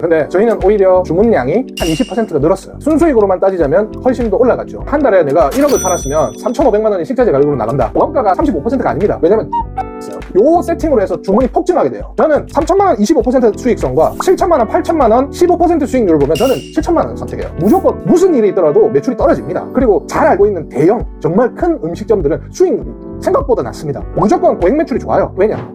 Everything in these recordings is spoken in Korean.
근데 저희는 오히려 주문량이 한 20%가 늘었어요. 순수익으로만 따지자면 훨씬 더 올라갔죠. 한 달에 내가 1억을 팔았으면 3,500만 원이 식자재 가격으로 나간다. 원가가 35%가 아닙니다. 왜냐면 요 세팅으로 해서 주문이 폭증하게 돼요. 저는 3천만 원 25% 수익성과 7천만 원 8천만 원 15% 수익률을 보면 저는 7천만 원 선택해요. 무조건 무슨 일이 있더라도 매출이 떨어집니다. 그리고 잘 알고 있는 대형 정말 큰 음식점들은 수익률이 생각보다 낮습니다. 무조건 고액 매출이 좋아요. 왜냐?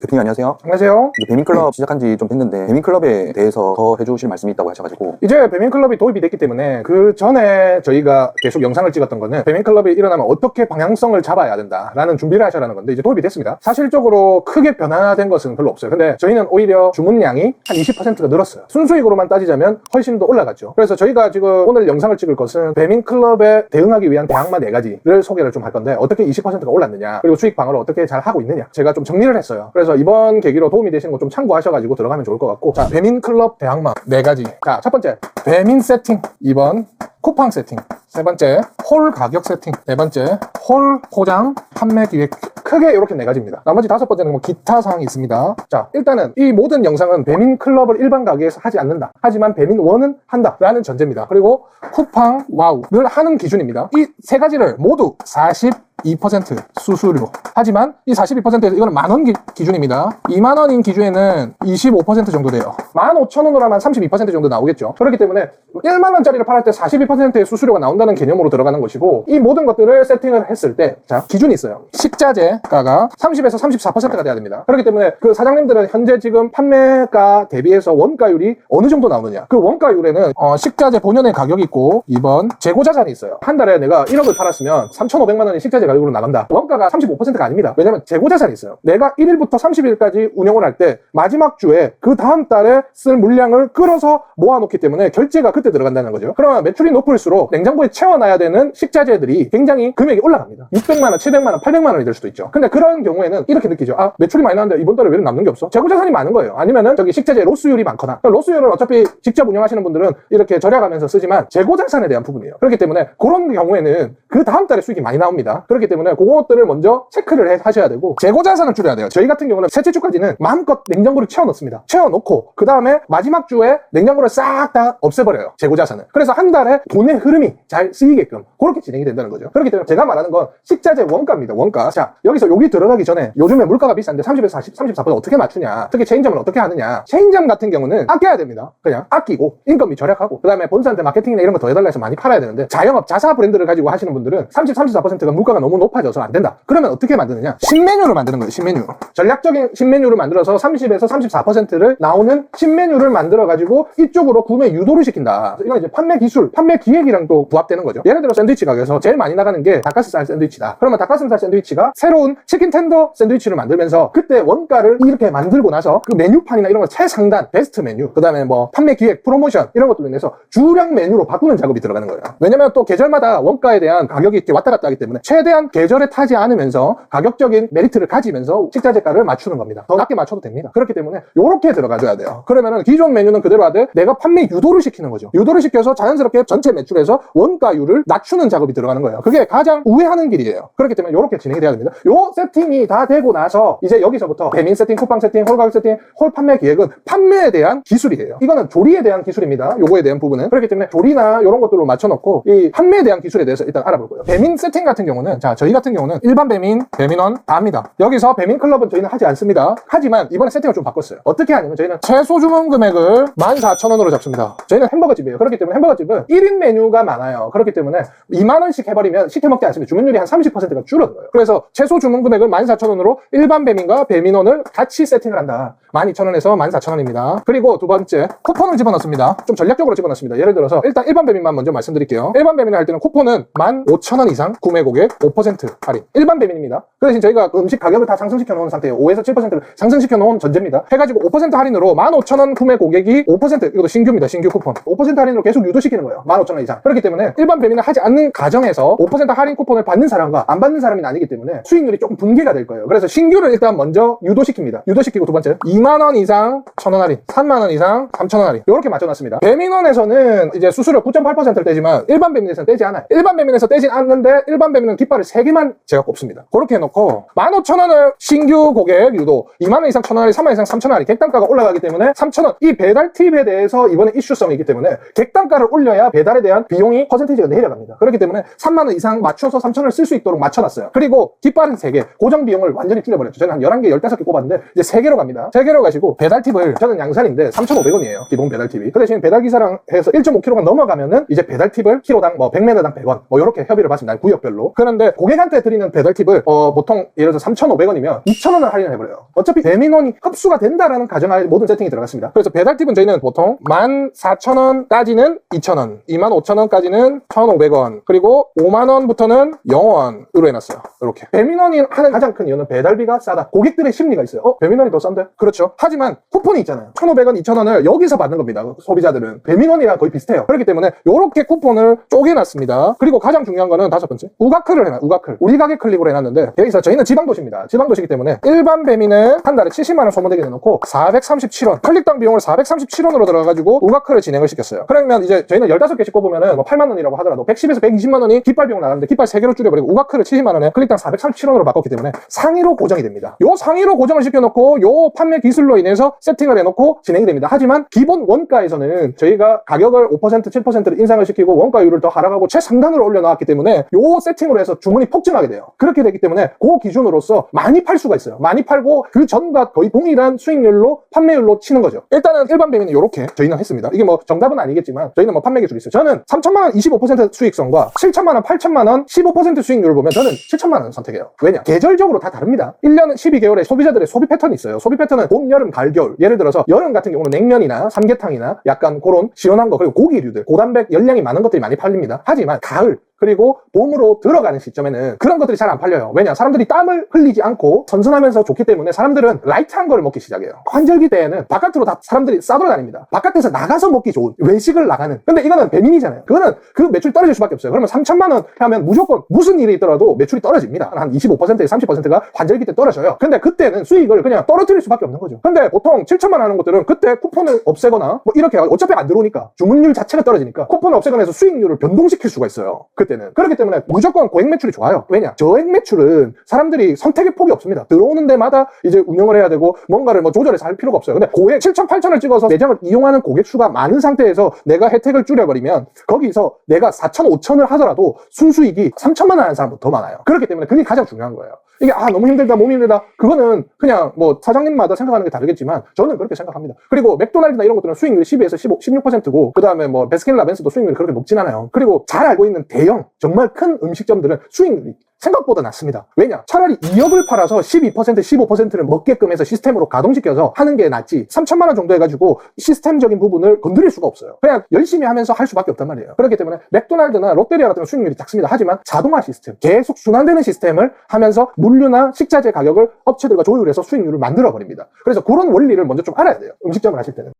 대표님 안녕하세요. 안녕하세요. 이제 배민클럽 시작한 지 좀 됐는데 배민클럽에 대해서 더 해주실 말씀이 있다고 하셔가지고 이제 배민클럽이 도입이 됐기 때문에 그 전에 저희가 계속 영상을 찍었던 거는 배민클럽이 일어나면 어떻게 방향성을 잡아야 된다라는 준비를 하셔라는 건데 이제 도입이 됐습니다. 사실적으로 크게 변화된 것은 별로 없어요. 근데 저희는 오히려 주문량이 한 20%가 늘었어요. 순수익으로만 따지자면 훨씬 더 올라갔죠. 그래서 저희가 지금 오늘 영상을 찍을 것은 배민클럽에 대응하기 위한 대항마 4가지를 소개를 좀 할 건데 어떻게 20%가 올랐느냐 그리고 수익 방어를 어떻게 잘 하고 있느냐 제가 좀 정리를 했어요. 그래서 이번 계기로 도움이 되시는 거 좀 참고하셔가지고 들어가면 좋을 것 같고, 자, 배민클럽 대항마 4가지. 자, 첫 번째 배민 세팅, 2번 쿠팡 세팅, 3번째 홀 가격 세팅, 4번째 홀 포장 판매 기획. 크게 이렇게 4가지입니다. 나머지 5번째는 뭐 기타 사항이 있습니다. 자, 일단은 이 모든 영상은 배민클럽을 일반 가게에서 하지 않는다. 하지만 배민원은 한다 라는 전제입니다. 그리고 쿠팡 와우를 하는 기준입니다. 이 3가지를 모두 42% 수수료. 하지만 이 42%에서 이거는 만원 기준입니다. 2만원인 기준에는 25% 정도 돼요. 15,000원으로 하면 32% 정도 나오겠죠. 그렇기 때문에 1만원짜리를 팔을 때 42%의 수수료가 나온다는 개념으로 들어가는 것이고, 이 모든 것들을 세팅을 했을 때, 자, 기준이 있어요. 식자재가가 30에서 34%가 돼야 됩니다. 그렇기 때문에 그 사장님들은 현재 지금 판매가 대비해서 원가율이 어느 정도 나오느냐. 그 원가율에는 식자재 본연의 가격이 있고, 2번 재고자산이 있어요. 한 달에 내가 1억을 팔았으면 3,500만 원이 식자재 가격으로 나간다. 원가가 35%가 아닙니다. 왜냐면 재고자산이 있어요. 내가 1일부터 30일까지 운영을 할 때 마지막 주에 그 다음 달에 쓸 물량을 끌어서 모아놓기 때문에 결제가 그때 들어간다는 거죠. 그러면 매출이 높을수록 냉장고에 채워놔야 되는 식자재들이 굉장히 금액이 올라갑니다. 600만 원, 700만 원, 800만 원이 될 수도 있죠. 근데 그런 경우에는 이렇게 느끼죠. 아, 매출이 많이 나왔는데 이번 달에 왜 남는 게 없어? 재고자산이 많은 거예요. 아니면은 저기 식자재 로스율이 많거나. 로스율은 어차피 직접 운영하시는 분들은 이렇게 절약하면서 쓰지만 재고자산에 대한 부분이에요. 그렇기 때문에 그런 경우에는 그 다음 달에 수익이 많이 나옵니다. 그렇기 때문에 그것들을 먼저 체크를 하셔야 되고, 재고자산을 줄여야 돼요. 저희 같은 경우는 셋째 주까지는 마음껏 냉장고를 채워놓습니다. 채워놓고 그 다음에 마지막 주에 냉장고를 싹 다 없애버려요. 재고자산을. 그래서 한 달에 돈의 흐름이 잘 쓰이게끔 그렇게 진행이 된다는 거죠. 그렇기 때문에 제가 말하는 건 식자재 원가입니다. 원가. 자, 여기서 여기 들어가기 전에 요즘에 물가가 비싼데 30에서 34% 어떻게 맞추냐, 특히 체인점을 어떻게 하느냐. 체인점 같은 경우는 아껴야 됩니다. 그냥 아끼고 인건비 절약하고 그 다음에 본사한테 마케팅이나 이런 거 더 해달라 해서 많이 팔아야 되는데, 자영업 자사 브랜드를 가지고 하시는 분들은 34%가 물가가 너무 높아져서 안 된다. 그러면 어떻게 만드느냐? 신메뉴를 만드는 거예요. 신메뉴. 전략적인 신메뉴를 만들어서 30에서 34%를 나오는 신메뉴를 만들어 가지고 이쪽으로 구매 유도를 시킨다. 이건 이제 판매 기술, 판매 기획이랑 또 부합되는 거죠. 예를 들어 샌드위치 가게에서 제일 많이 나가는 게 닭가슴살 샌드위치다. 그러면 닭가슴살 샌드위치가 새로운 치킨 텐더 샌드위치를 만들면서 그때 원가를 이렇게 만들고 나서 그 메뉴판이나 이런 거 최상단 베스트 메뉴, 그 다음에 뭐 판매 기획, 프로모션 이런 것들로 인해서 주량 메뉴로 바꾸는 작업이 들어가는 거예요. 왜냐면 또 계절마다 원가에 대한 가격이 이렇게 왔다 갔다 하기 때문에 최대한 계절에 타지 않으면서 가격적인 메리트를 가지면서 식자재가를 맞추는 겁니다. 더 낮게 맞춰도 됩니다. 그렇기 때문에 요렇게 들어가줘야 돼요. 그러면은 기존 메뉴는 그대로 하되 내가 판매 유도를 시키는 거죠. 유도를 시켜서 자연스럽게 전체 매출에서 원가율을 낮추는 작업이 들어가는 거예요. 그게 가장 우회하는 길이에요. 그렇기 때문에 요렇게 진행이 돼야 됩니다. 요 세팅이 다 되고 나서 이제 여기서부터 배민 세팅, 쿠팡 세팅, 홀 가격 세팅, 홀 판매 기획은 판매에 대한 기술이에요. 이거는 조리에 대한 기술입니다. 요거에 대한 부분은. 그렇기 때문에 조리나 요런 것들로 맞춰놓고 이 판매에 대한 기술에 대해서 일단 알아볼 거예요. 배민 세팅 같은 경우는, 자, 저희 같은 경우는 일반 배민, 배민원 다 합니다. 여기서 배민클럽은 저희는 하지 않습니다. 하지만 이번에 세팅을 좀 바꿨어요. 어떻게 하냐면 저희는 최소 주문 금액을 14,000원으로 잡습니다. 저희는 햄버거집이에요. 그렇기 때문에 햄버거집은 1인 메뉴가 많아요. 그렇기 때문에 2만원씩 해버리면 시켜 먹지 않습니다. 주문율이 한 30%가 줄어들어요. 그래서 최소 주문 금액을 14,000원으로 일반 배민과 배민원을 같이 세팅을 한다. 12,000원에서 14,000원입니다. 그리고 두 번째, 쿠폰을 집어넣습니다. 좀 전략적으로 집어넣습니다. 예를 들어서 일단 일반 배민만 먼저 말씀드릴게요. 일반 배민을 할 때는 쿠폰은 15,000원 이상 구매 고객 5% 할인. 일반 배민입니다. 그 대신 저희가 음식 가격을 다 상승시켜 놓은 상태예요. 5에서 7%를 상승시켜 놓은 전제입니다. 해가지고 5% 할인으로 15,000원 구매 고객이 5%, 이것도 신규입니다. 신규 쿠폰. 5% 할인으로 계속 유도시키는 거예요. 15,000원 이상. 그렇기 때문에 일반 배민을 하지 않는 가정에서 5% 할인 쿠폰을 받는 사람과 안 받는 사람이 아니기 때문에 수익률이 조금 붕괴가 될 거예요. 그래서 신규를 일단 먼저 유도시킵니다. 유도시키고 두 번째, 2 2만원 이상 1,000원 할인, 3만원 이상 3,000원 할인 이렇게 맞춰놨습니다. 배민원에서는 이제 수수료 9.8%를 떼지만 일반 배민에서는 떼지 않아요. 일반 배민에서 떼진 않는데 일반 배민은 깃발을 3개만 제가 꼽습니다. 그렇게 해놓고 15,000원을 신규 고객 유도, 2만원 이상 1,000원 할인, 3만원 이상 3,000원 할인, 객단가가 올라가기 때문에 3,000원, 이 배달 팁에 대해서 이번에 이슈성이 있기 때문에 객단가를 올려야 배달에 대한 비용이 퍼센테이지가 내려갑니다. 그렇기 때문에 3만원 이상 맞춰서 3,000원을 쓸 수 있도록 맞춰놨어요. 그리고 깃발은 3개, 고정 비용을 완전히 줄여버렸죠. 저는 한 11개, 15개 꼽았는데 이제 3개로 갑니다. 3개로 가시고 배달 팁을, 저는 양산인데 3,500원이에요. 기본 배달 팁이. 그 대신 배달 기사랑 해서 1.5kg가 넘어가면은 이제 배달 팁을 키로당 뭐 100m당 100원 뭐 이렇게 협의를 받습니다. 구역별로. 그런데 고객한테 드리는 배달 팁을 보통 예를 들어서 3,500원이면 2,000원을 할인을 해버려요. 어차피 배민원이 흡수가 된다라는 가정하에 모든 세팅이 들어갔습니다. 그래서 배달 팁은 저희는 보통 14,000원까지는 2,000원, 25,000원까지는 1,500원, 그리고 5만원부터는 0원으로 해놨어요. 이렇게. 배민원이 하는 가장 큰 이유는 배달비가 싸다. 고객들의 심리가 있어요. 배민원이 더 싼데? 그렇죠. 하지만 쿠폰이 있잖아요. 1,500원, 2,000원을 여기서 받는 겁니다. 소비자들은. 배민원이랑 거의 비슷해요. 그렇기 때문에 이렇게 쿠폰을 쪼개놨습니다. 그리고 가장 중요한 거는 5번째. 우가클을 해놔. 우가클. 우리 가게 클릭으로 해놨는데 여기서 저희는 지방도시입니다. 지방도시이기 때문에 일반 배민은 한 달에 70만원 소모되게 내놓고 437원. 클릭당 비용을 437원으로 들어가가지고 우가클을 진행을 시켰어요. 그러면 이제 저희는 15개씩 꼽으면은 뭐 8만원이라고 하더라도 110에서 120만원이 깃발 비용 나가는데 깃발 3개로 줄여버리고 우가클을 70만원에 클릭당 437원으로 바꿨기 때문에 상위로 고정이 됩니다. 요 상위로 고정을 시켜놓고 요 판매 기술로 인해서 세팅을 해놓고 진행이 됩니다. 하지만 기본 원가에서는 저희가 가격을 5%, 7%를 인상을 시키고 원가율을 더 하락하고 최상단으로 올려놨기 때문에 요 세팅으로 해서 주문이 폭증하게 돼요. 그렇게 되기 때문에 그 기준으로서 많이 팔 수가 있어요. 많이 팔고 그 전과 거의 동일한 수익률로 판매율로 치는 거죠. 일단은 일반 배민은 요렇게 저희는 했습니다. 이게 뭐 정답은 아니겠지만 저희는 뭐 판매 기술이 있어요. 저는 3,000만원 25% 수익성과 7,000만원 8,000만원 15% 수익률을 보면 저는 7,000만원 선택해요. 왜냐? 계절적으로 다 다릅니다. 1년 12개월에 소비자들의 소비 패턴이 있어요. 소비 패턴은 봄, 여름, 가을, 겨울. 예를 들어서 여름 같은 경우는 냉면이나 삼계탕이나 약간 그런 시원한 거, 그리고 고기류들, 고단백 열량이 많은 것들이 많이 팔립니다. 하지만 가을, 그리고 봄으로 들어가는 시점에는 그런 것들이 잘 안 팔려요. 왜냐? 사람들이 땀을 흘리지 않고 선선하면서 좋기 때문에 사람들은 라이트한 걸 먹기 시작해요. 환절기 때에는 바깥으로 다 사람들이 싸돌아다닙니다. 바깥에서 나가서 먹기 좋은 외식을 나가는. 근데 이거는 배민이잖아요. 그거는 그 매출이 떨어질 수밖에 없어요. 그러면 3,000만원 하면 무조건 무슨 일이 있더라도 매출이 떨어집니다. 한 25%에서 30%가 환절기 때 떨어져요. 근데 그때는 수익을 그냥 떨어뜨릴 수밖에 없는 거죠. 근데 보통 7,000만 원 하는 것들은 그때 쿠폰을 없애거나 뭐 이렇게 어차피 안 들어오니까 주문율 자체가 떨어지니까 쿠폰을 없애거나 해서 수익률을 변동시킬 수가 있어요. 그때는. 그렇기 때문에 무조건 고액 매출이 좋아요. 왜냐? 저액 매출은 사람들이 선택의 폭이 없습니다. 들어오는 데마다 이제 운영을 해야 되고 뭔가를 뭐 조절해서 할 필요가 없어요. 근데 고액 7,000, 8,000을 찍어서 매장을 이용하는 고객 수가 많은 상태에서 내가 혜택을 줄여버리면 거기서 내가 4,000, 5,000을 하더라도 순수익이 3,000만 원 하는 사람보다 더 많아요. 그렇기 때문에 그게 가장 중요한 거예요. 이게 너무 힘들다, 몸이 힘들다. 그거는 그냥 뭐 사장님마다 생각하는 게 다르겠지만 저는 그렇게 생각합니다. 그리고 맥도날드나 이런 것들은 수익률이 12에서 16%고 그 다음에 뭐 베스킨라빈스도 수익률이 그렇게 높진 않아요. 그리고 잘 알고 있는 대형 정말 큰 음식점들은 수익률이 생각보다 낮습니다. 왜냐? 차라리 2억을 팔아서 12%, 15%를 먹게끔 해서 시스템으로 가동시켜서 하는 게 낫지 3,000만 원 정도 해가지고 시스템적인 부분을 건드릴 수가 없어요. 그냥 열심히 하면서 할 수밖에 없단 말이에요. 그렇기 때문에 맥도날드나 롯데리아 같은 수익률이 작습니다. 하지만 자동화 시스템, 계속 순환되는 시스템을 하면서 물류나 식자재 가격을 업체들과 조율해서 수익률을 만들어버립니다. 그래서 그런 원리를 먼저 좀 알아야 돼요. 음식점을 하실 때는.